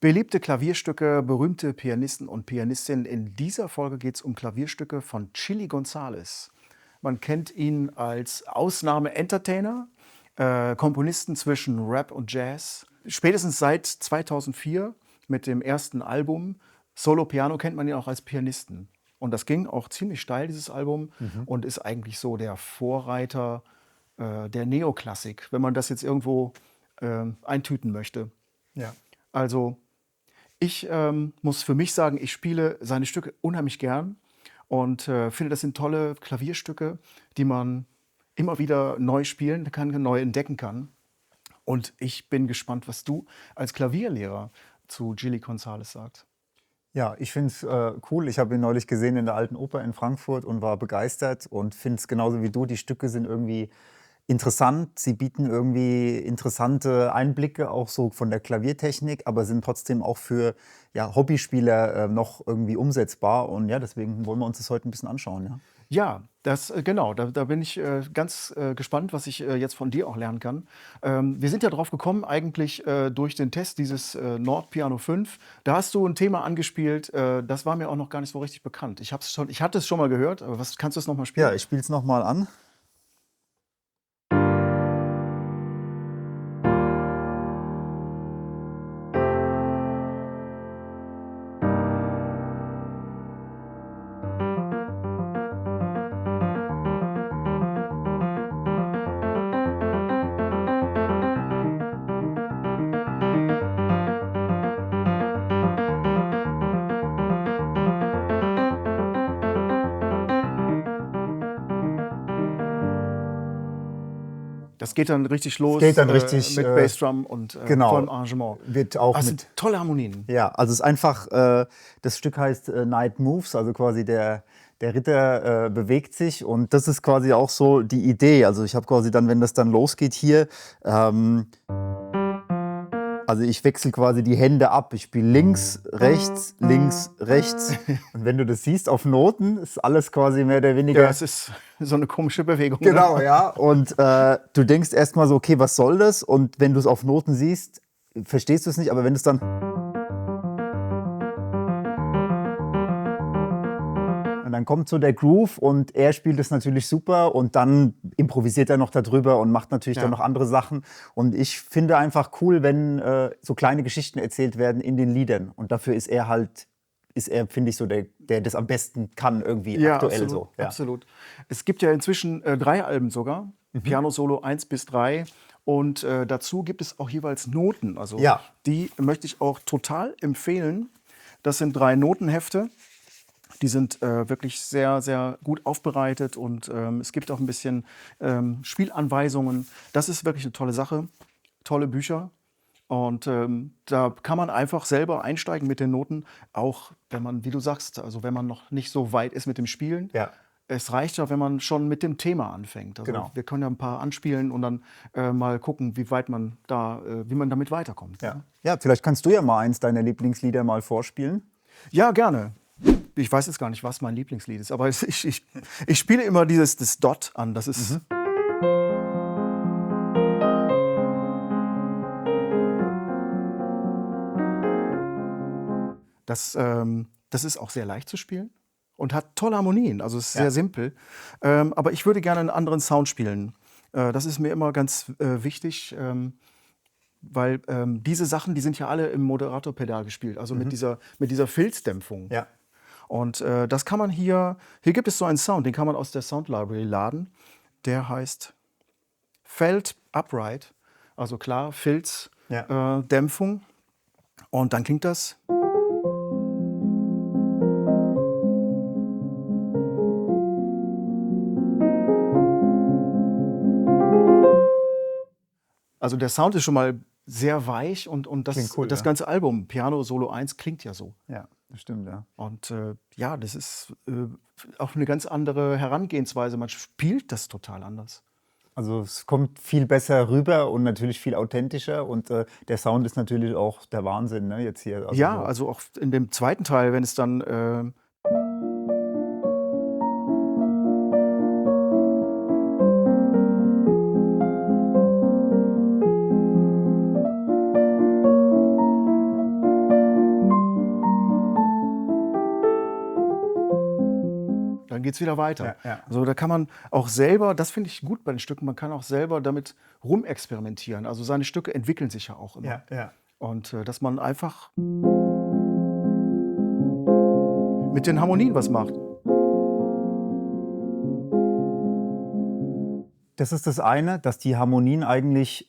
Beliebte Klavierstücke, berühmte Pianisten und Pianistinnen. In dieser Folge geht es um Klavierstücke von Chilly González. Man kennt ihn als Ausnahme-Entertainer, Komponisten zwischen Rap und Jazz. Spätestens seit 2004 mit dem ersten Album Solo Piano kennt man ihn auch als Pianisten. Und das ging auch ziemlich steil, dieses Album, und ist eigentlich so der Vorreiter der Neoklassik, wenn man das jetzt irgendwo eintüten möchte. Ja. Also ich muss für mich sagen, ich spiele seine Stücke unheimlich gern und finde, das sind tolle Klavierstücke, die man immer wieder neu spielen kann, neu entdecken kann. Und ich bin gespannt, was du als Klavierlehrer zu Chilly González sagst. Ja, ich finde es cool. Ich habe ihn neulich gesehen in der Alten Oper in Frankfurt und war begeistert und finde es genauso wie du. Die Stücke sind irgendwie interessant. Sie bieten irgendwie interessante Einblicke, auch so von der Klaviertechnik, aber sind trotzdem auch für ja, Hobbyspieler noch irgendwie umsetzbar. Und ja, deswegen wollen wir uns das heute ein bisschen anschauen. Ja. Ja, das genau, da bin ich ganz gespannt, was ich jetzt von dir auch lernen kann. Wir sind ja drauf gekommen, eigentlich durch den Test dieses Nord Piano 5. Da hast du ein Thema angespielt, das war mir auch noch gar nicht so richtig bekannt. Ich hatte es schon mal gehört, aber was kannst du es noch mal spielen? Ja, ich spiele es nochmal an. Das geht dann richtig los geht dann richtig, mit Bassdrum und genau, vollem Arrangement. wird auch Das mit sind tolle Harmonien. Ja, also es ist einfach, das Stück heißt Knight Moves, also quasi der Ritter bewegt sich und das ist quasi auch so die Idee. Also ich habe quasi dann, wenn das dann losgeht hier, also ich wechsle quasi die Hände ab. Ich spiele links, rechts und wenn du das siehst auf Noten, ist alles quasi mehr oder weniger. Ja, es ist so eine komische Bewegung. Genau, Ne? ja. Und du denkst erstmal so, okay, was soll das? Und wenn du es auf Noten siehst, verstehst du es nicht, aber wenn du es dann. Und dann kommt so der Groove und er spielt es natürlich super und dann improvisiert er noch darüber und macht natürlich Ja. dann noch andere Sachen. Und ich finde einfach cool, wenn so kleine Geschichten erzählt werden in den Liedern. Und dafür ist er, finde ich, so der das am besten kann irgendwie Ja, aktuell absolut, so. Ja. absolut. Es gibt ja inzwischen 3 Alben sogar, Piano Solo 1 bis 3. Und dazu gibt es auch jeweils Noten. Also Ja. die möchte ich auch total empfehlen. Das sind 3 Notenhefte. Die sind wirklich sehr, sehr gut aufbereitet und es gibt auch ein bisschen Spielanweisungen. Das ist wirklich eine tolle Sache, tolle Bücher. Und da kann man einfach selber einsteigen mit den Noten, auch wenn man, wie du sagst, also wenn man noch nicht so weit ist mit dem Spielen. Ja. Es reicht ja, wenn man schon mit dem Thema anfängt. Also Genau. wir können ja ein paar anspielen und dann mal gucken, wie weit man da, wie man damit weiterkommt. Ja. Ja, vielleicht kannst du ja mal eins deiner Lieblingslieder mal vorspielen. Ja, gerne. Ich weiß jetzt gar nicht, was mein Lieblingslied ist, aber ich spiele immer das Dot an. Das ist. Das ist auch sehr leicht zu spielen und hat tolle Harmonien. Also es ist sehr simpel. Aber ich würde gerne einen anderen Sound spielen. Das ist mir immer ganz wichtig. Weil diese Sachen, die sind ja alle im Moderatorpedal gespielt, also mit dieser Filzdämpfung. Ja. Und das kann man hier gibt es so einen Sound, den kann man aus der Sound Library laden. Der heißt Felt Upright, also klar, Filz, Ja. Dämpfung. Und dann klingt das. Also der Sound ist schon mal sehr weich und Klingt cool, das ja. ganze Album, Piano Solo 1, klingt ja so. Ja, das stimmt, ja. Und ja, das ist auch eine ganz andere Herangehensweise. Man spielt das total anders. Also es kommt viel besser rüber und natürlich viel authentischer und der Sound ist natürlich auch der Wahnsinn, ne, jetzt hier. Also Ja, so. also auch in dem zweiten Teil, wenn es dann dann geht es wieder weiter. Ja, ja. Also da kann man auch selber, das finde ich gut bei den Stücken, man kann auch selber damit rumexperimentieren. Also seine Stücke entwickeln sich ja auch immer. Ja, ja. Und dass man einfach mit den Harmonien was macht. Das ist das eine, dass die Harmonien eigentlich,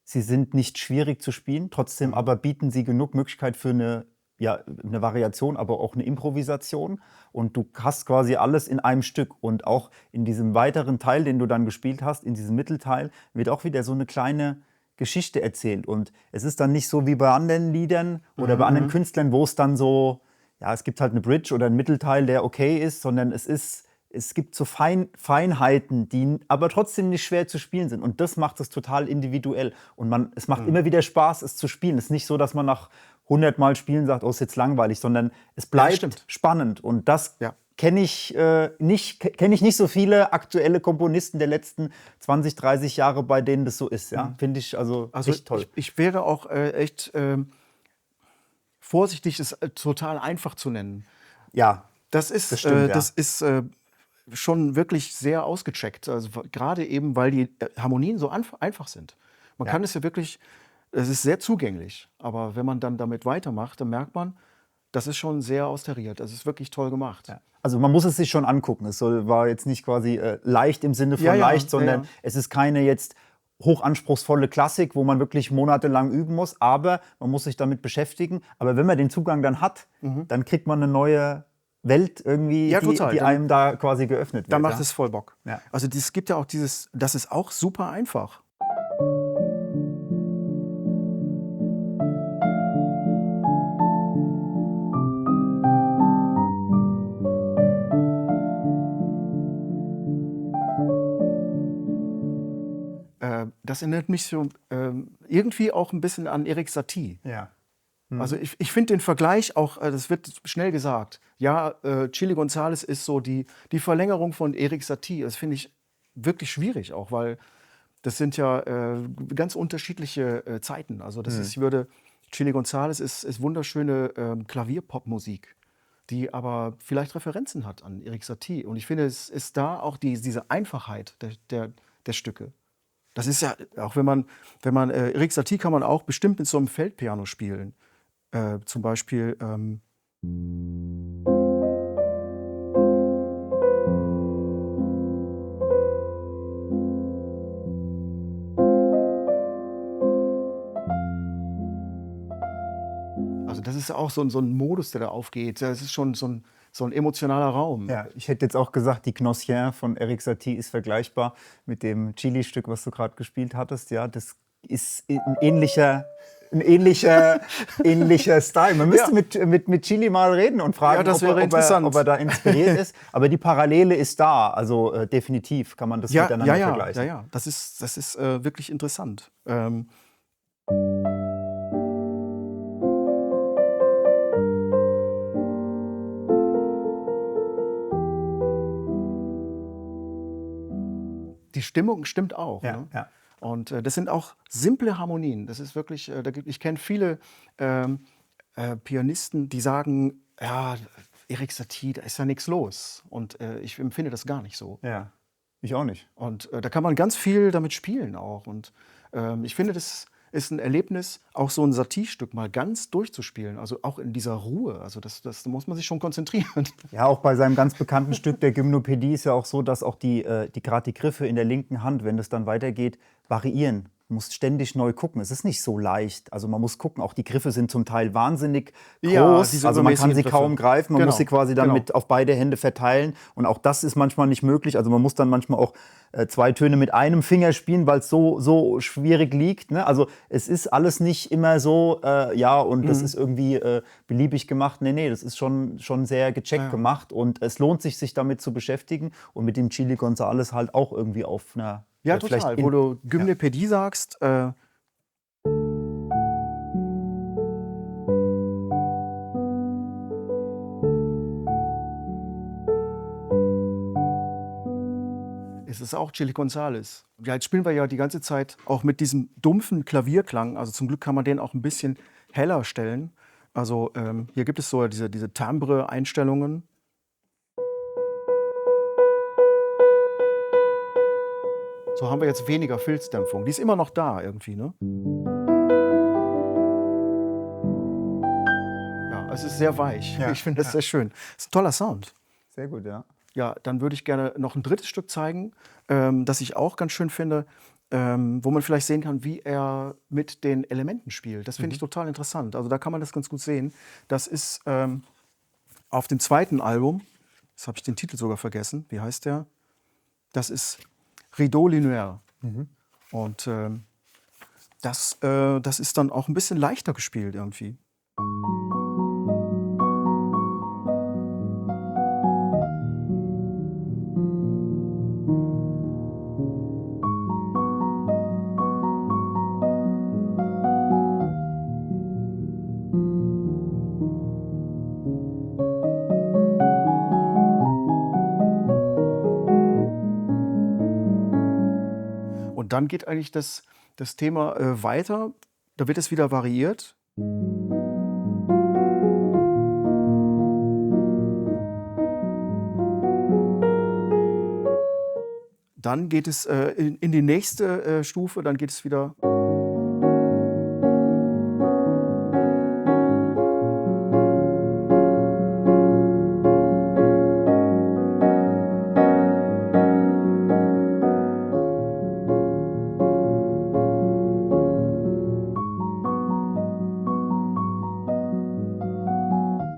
sie sind nicht schwierig zu spielen, trotzdem aber bieten sie genug Möglichkeit für eine Variation, aber auch eine Improvisation. Und du hast quasi alles in einem Stück. Und auch in diesem weiteren Teil, den du dann gespielt hast, in diesem Mittelteil, wird auch wieder so eine kleine Geschichte erzählt. Und es ist dann nicht so wie bei anderen Liedern oder bei anderen Künstlern, wo es dann so, ja, es gibt halt eine Bridge oder einen Mittelteil, der okay ist, sondern es gibt so Feinheiten, die aber trotzdem nicht schwer zu spielen sind. Und das macht es total individuell. Und es macht immer wieder Spaß, es zu spielen. Es ist nicht so, dass man nach 100 Mal spielen sagt, oh, ist jetzt langweilig, sondern es bleibt stimmt. spannend. Und das Ja. kenne ich nicht so viele aktuelle Komponisten der letzten 20, 30 Jahre, bei denen das so ist. Ja? Finde ich also echt toll. Ich wäre auch echt vorsichtig, es total einfach zu nennen. Ja, Das ist, das stimmt, ja. das ist schon wirklich sehr ausgecheckt. Also gerade eben, weil die Harmonien so einfach sind. Man kann es ja wirklich, es ist sehr zugänglich. Aber wenn man dann damit weitermacht, dann merkt man, das ist schon sehr austariert. Das ist wirklich toll gemacht. Ja. Also man muss es sich schon angucken. War jetzt nicht quasi leicht im Sinne von Ja, ja, leicht, sondern ja, ja. es ist keine jetzt hochanspruchsvolle Klassik, wo man wirklich monatelang üben muss, aber man muss sich damit beschäftigen. Aber wenn man den Zugang dann hat, dann kriegt man eine neue Welt irgendwie, Ja, total. die einem da quasi geöffnet wird. Dann macht ja? es voll Bock. Ja. Also es gibt ja auch das ist auch super einfach. Das erinnert mich so irgendwie auch ein bisschen an Erik Satie. Ja. Also ich finde den Vergleich auch, das wird schnell gesagt, ja, Chili González ist so die Verlängerung von Erik Satie. Das finde ich wirklich schwierig auch, weil das sind ja ganz unterschiedliche Zeiten. Also Chili González ist wunderschöne Klavierpopmusik, die aber vielleicht Referenzen hat an Erik Satie. Und ich finde, es ist da auch diese Einfachheit der Stücke. Das ist ja, auch wenn man Erik Satie kann man auch bestimmt mit so einem Feldpiano spielen. Zum Beispiel also das ist auch so ein Modus, der da aufgeht. Das ist schon so ein emotionaler Raum. Ja, ich hätte jetzt auch gesagt, die Gnossienne von Erik Satie ist vergleichbar mit dem Chili-Stück, was du gerade gespielt hattest. Ja, das ist ein ähnlicher Style. Man müsste mit Chili mal reden und fragen, Ja, das wäre interessant. ob er da inspiriert ist. Aber die Parallele ist da. Also definitiv kann man das miteinander vergleichen. Ja. Das ist wirklich interessant. Die Stimmung stimmt auch. Ja, Ne? ja. Und das sind auch simple Harmonien. Das ist wirklich, ich kenne viele Pianisten, die sagen, ja, Erik Satie, da ist ja nichts los. Und ich empfinde das gar nicht so. Ja, ich auch nicht. Und da kann man ganz viel damit spielen auch. Und ich finde, das ist ein Erlebnis, auch so ein Satie-Stück mal ganz durchzuspielen. Also auch in dieser Ruhe. Also das muss man sich schon konzentrieren. Ja, auch bei seinem ganz bekannten Stück der Gymnopädie ist ja auch so, dass auch gerade die Griffe in der linken Hand, wenn das dann weitergeht, variieren. Du musst ständig neu gucken. Es ist nicht so leicht. Also man muss gucken, auch die Griffe sind zum Teil wahnsinnig Ja, groß. diese Also man kann sie übermäßigen kaum Griffe. greifen. Man Genau, muss sie quasi dann genau. mit auf beide Hände verteilen. Und auch das ist manchmal nicht möglich. Also man muss dann manchmal auch 2 Töne mit einem Finger spielen, weil es so schwierig liegt. Ne? Also es ist alles nicht immer so, und das ist irgendwie beliebig gemacht. Nee, das ist schon sehr gecheckt gemacht. Und es lohnt sich damit zu beschäftigen. Und mit dem Chili González halt auch irgendwie auf einer... Ja, vielleicht total. Wo du Gymnopädie sagst, es ist auch Chili González. Ja, jetzt spielen wir ja die ganze Zeit auch mit diesem dumpfen Klavierklang. Also zum Glück kann man den auch ein bisschen heller stellen. Also hier gibt es so diese Timbre-Einstellungen. So haben wir jetzt weniger Filzdämpfung. Die ist immer noch da irgendwie, ne? Ja, es ist sehr weich. Ja, Ich finde das ja. sehr schön. Ist ein toller Sound. Sehr gut, ja. Ja, dann würde ich gerne noch ein drittes Stück zeigen, das ich auch ganz schön finde, wo man vielleicht sehen kann, wie er mit den Elementen spielt. Das finde ich total interessant. Also da kann man das ganz gut sehen. Das ist auf dem zweiten Album, jetzt habe ich den Titel sogar vergessen, wie heißt der? Das ist Rideau Linéaire. Und das ist dann auch ein bisschen leichter gespielt irgendwie. Und dann geht eigentlich das Thema weiter. Da wird es wieder variiert. Dann geht es in die nächste Stufe, dann geht es wieder.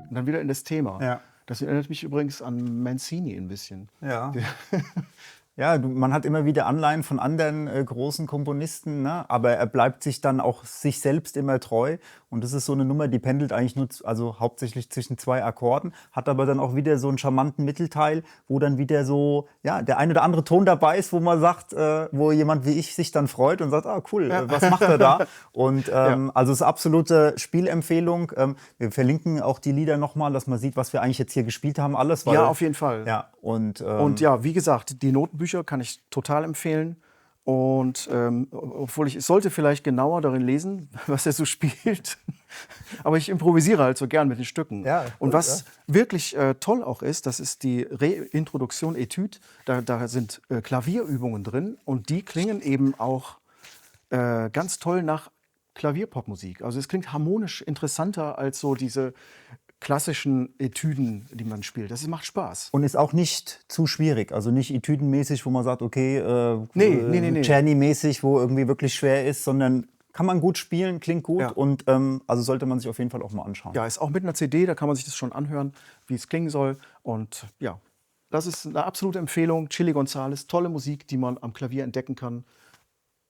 Und dann wieder in das Thema. Ja. Das erinnert mich übrigens an Mancini ein bisschen. Ja. Ja, man hat immer wieder Anleihen von anderen großen Komponisten, ne? Aber er bleibt sich dann auch sich selbst immer treu. Und das ist so eine Nummer, die pendelt eigentlich nur, also hauptsächlich zwischen zwei Akkorden, hat aber dann auch wieder so einen charmanten Mittelteil, wo dann wieder so, ja, der ein oder andere Ton dabei ist, wo man sagt, wo jemand wie ich sich dann freut und sagt, ah cool, was macht er da? Und also es ist absolute Spielempfehlung. Wir verlinken auch die Lieder nochmal, dass man sieht, was wir eigentlich jetzt hier gespielt haben, alles. Weil, Ja, auf jeden Fall. ja, und ja, wie gesagt, die Notenbücher kann ich total empfehlen. Und obwohl ich sollte vielleicht genauer darin lesen, was er so spielt. Aber ich improvisiere halt so gern mit den Stücken. Ja, und gut, was wirklich toll auch ist, das ist die Reintroduktion Etude. Da sind Klavierübungen drin und die klingen eben auch ganz toll nach Klavierpopmusik. Also es klingt harmonisch interessanter als so diese klassischen Etüden, die man spielt. Das macht Spaß. Und ist auch nicht zu schwierig, also nicht etüdenmäßig, wo man sagt, okay, Nee. Czerny-mäßig, wo irgendwie wirklich schwer ist, sondern kann man gut spielen, klingt gut Ja. und also sollte man sich auf jeden Fall auch mal anschauen. Ja, ist auch mit einer CD, da kann man sich das schon anhören, wie es klingen soll. Und ja, das ist eine absolute Empfehlung. Chili González, tolle Musik, die man am Klavier entdecken kann,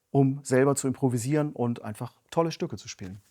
um selber zu improvisieren und einfach tolle Stücke zu spielen.